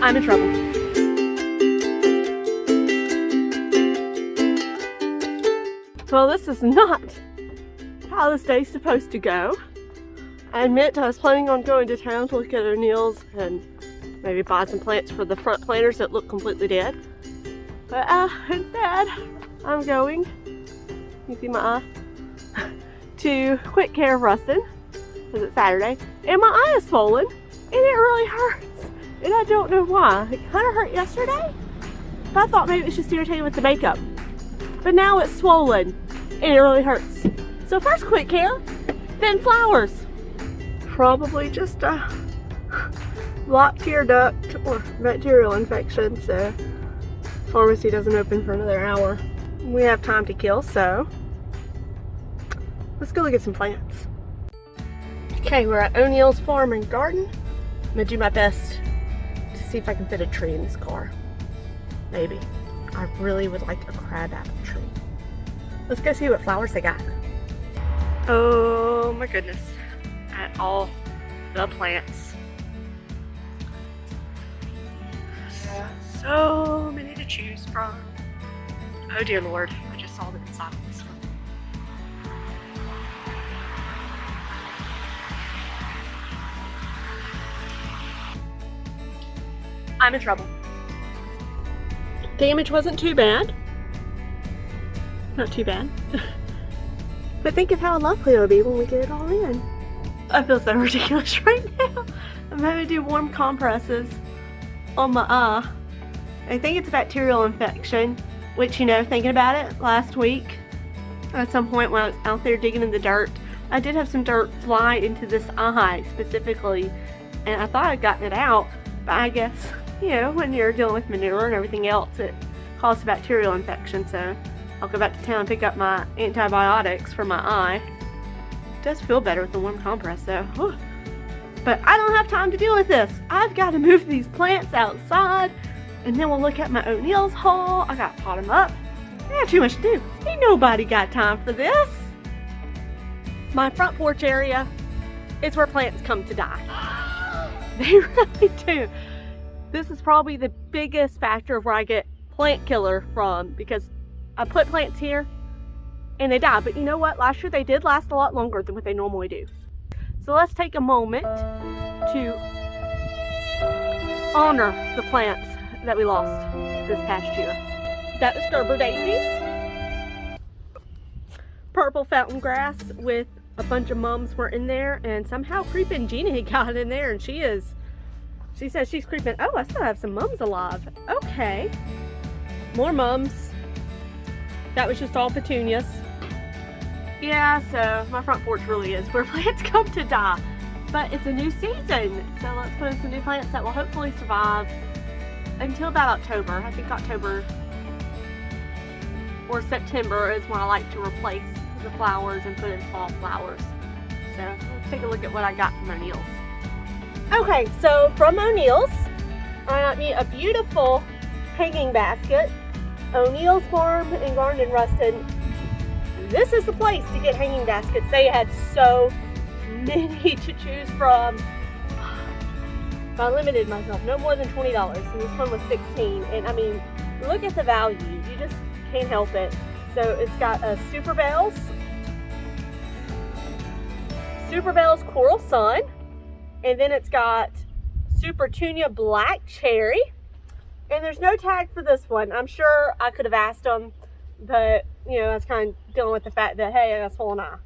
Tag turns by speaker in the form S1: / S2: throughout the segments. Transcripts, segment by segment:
S1: I'm in trouble. Well, this is not how this day's supposed to go. I admit I was planning on going to town to look at O'Neill's and maybe buy some plants for the front planters that look completely dead. But instead, I'm going, you see my eye, to Quick Care of Ruston, because it's Saturday, and my eye is swollen, and it really hurts, and I don't know why. It kind of hurt yesterday, but I thought maybe it was just irritated with the makeup. But now it's swollen, and it really hurts. So first Quick Care, then flowers. Probably just a blocked tear duct or bacterial infection, so pharmacy doesn't open for another hour. We have time to kill, so let's go look at some plants. Okay, we're at O'Neill's Farm and Garden. I'm gonna do my best to see if I can fit a tree in this car. Maybe. I really would like a crabapple tree. Let's go see what flowers they got. Oh my goodness. At all the plants. So many to choose from. Oh dear Lord, I just saw the inside of this one. I'm in trouble. Damage wasn't too bad. Not too bad. But think of how lovely it'll be when we get it all in. I feel so ridiculous right now. I'm having to do warm compresses on my eye. I think it's a bacterial infection, which, you know, thinking about it, last week, at some point when I was out there digging in the dirt, I did have some dirt fly into this eye specifically, and I thought I'd gotten it out, but I guess, you know, when you're dealing with manure and everything else, it causes a bacterial infection, so I'll go back to town and pick up my antibiotics for my eye. It does feel better with the warm compress though. Whew. But I don't have time to deal with this. I've got to move these plants outside, and then we'll look at my O'Neill's haul. I got to pot them up. I got too much to do. Ain't nobody got time for this. My front porch area is where plants come to die. They really do. This is probably the biggest factor of where I get plant killer from, because I put plants here and they die. But you know what? Last year they did last a lot longer than what they normally do. So let's take a moment to honor the plants that we lost this past year. That was Gerber daisies. Purple fountain grass with a bunch of mums were in there, and somehow creeping Jeannie got in there, and she says she's creeping. Oh, I still have some mums alive. Okay. More mums. That was just all petunias. Yeah, so my front porch really is where plants come to die. But it's a new season, so let's put in some new plants that will hopefully survive until about October. I think October or September is when I like to replace the flowers and put in fall flowers. So let's take a look at what I got from O'Neill's. Okay, so from O'Neill's, I got me a beautiful hanging basket. O'Neill's Farm and Garden in Ruston. This is the place to get hanging baskets. They had so many to choose from. I limited myself, no more than $20, and this one was $16. And I mean, look at the value. You just can't help it. So it's got a Super Bells Coral Sun, and then it's got Super Tunia Black Cherry. And there's no tag for this one. I'm sure I could have asked them, but, you know, I was kind of dealing with the fact that, hey, I got a swollen eye.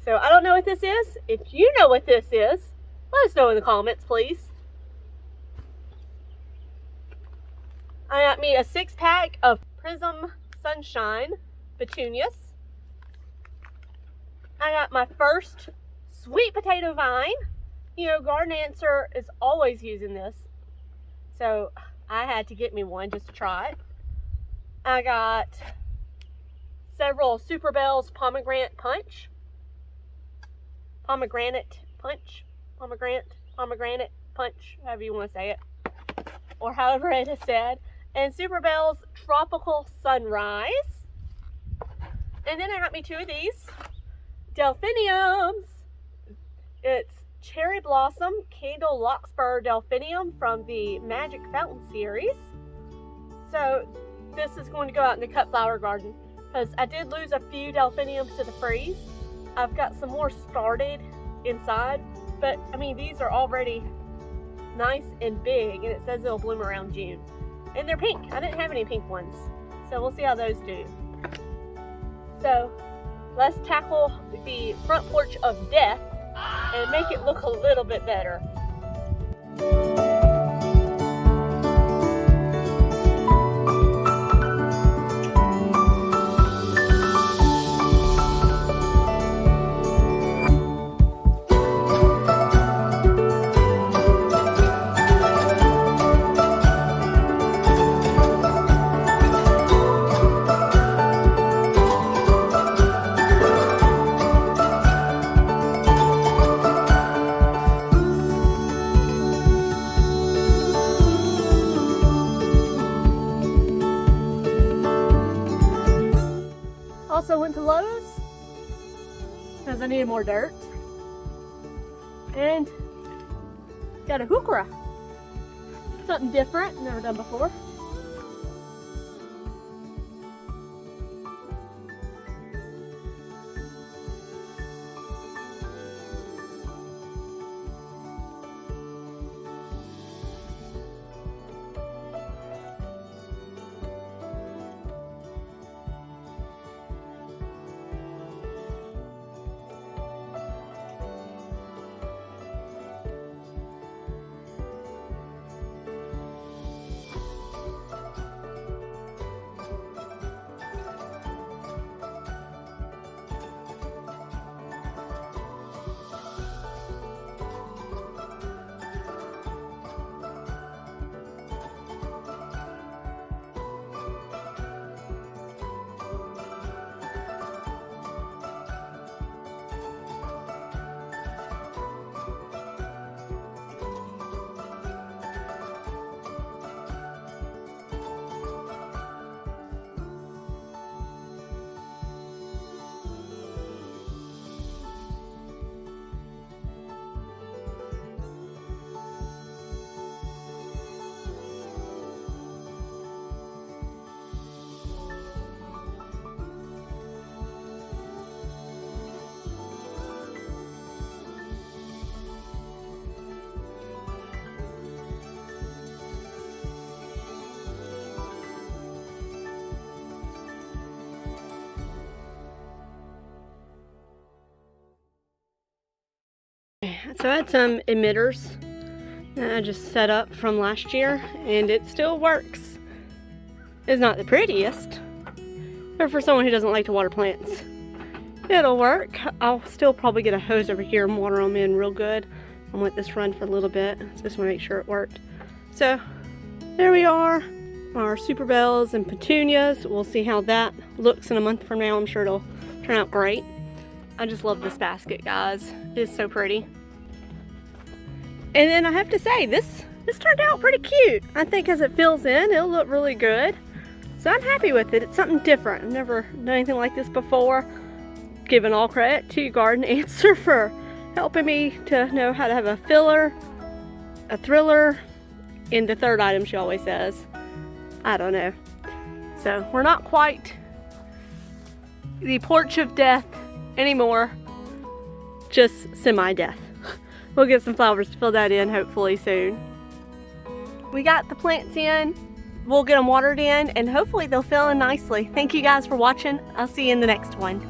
S1: So I don't know what this is. If you know what this is, let us know in the comments, please. I got me a 6-pack of Prism Sunshine Petunias. I got my first sweet potato vine. You know, Garden Answer is always using this, so I had to get me one just to try it. I got several Super Bells Pomegranate Punch, however you want to say it, or however it is said, and Super Bells Tropical Sunrise. And then I got me 2 of these delphiniums. It's Cherry Blossom Candle Larkspur Delphinium from the Magic Fountain series. So this is going to go out in the cut flower garden because I did lose a few delphiniums to the freeze. I've got some more started inside, but I mean, these are already nice and big, and it says it'll bloom around June. And they're pink. I didn't have any pink ones, so we'll see how those do. So let's tackle the front porch of death and make it look a little bit better. Also went to Lowe's because I needed more dirt, and got a heuchera, something different, never done before. So I had some emitters that I just set up from last year, and it still works. It's not the prettiest, but for someone who doesn't like to water plants, it'll work. I'll still probably get a hose over here and water them in real good. I'll let this run for a little bit. Just want to make sure it worked. So there we are, our super bells and petunias. We'll see how that looks in a month from now. I'm sure it'll turn out great. I just love this basket, guys. It's so pretty. And then I have to say, this turned out pretty cute. I think as it fills in, it'll look really good. So I'm happy with it. It's something different. I've never done anything like this before. Giving all credit to Garden Answer for helping me to know how to have a filler, a thriller, and the third item she always says. I don't know. So we're not quite the porch of death anymore. Just semi-death. We'll get some flowers to fill that in hopefully soon. We got the plants in. We'll get them watered in, and hopefully they'll fill in nicely. Thank you guys for watching. I'll see you in the next one.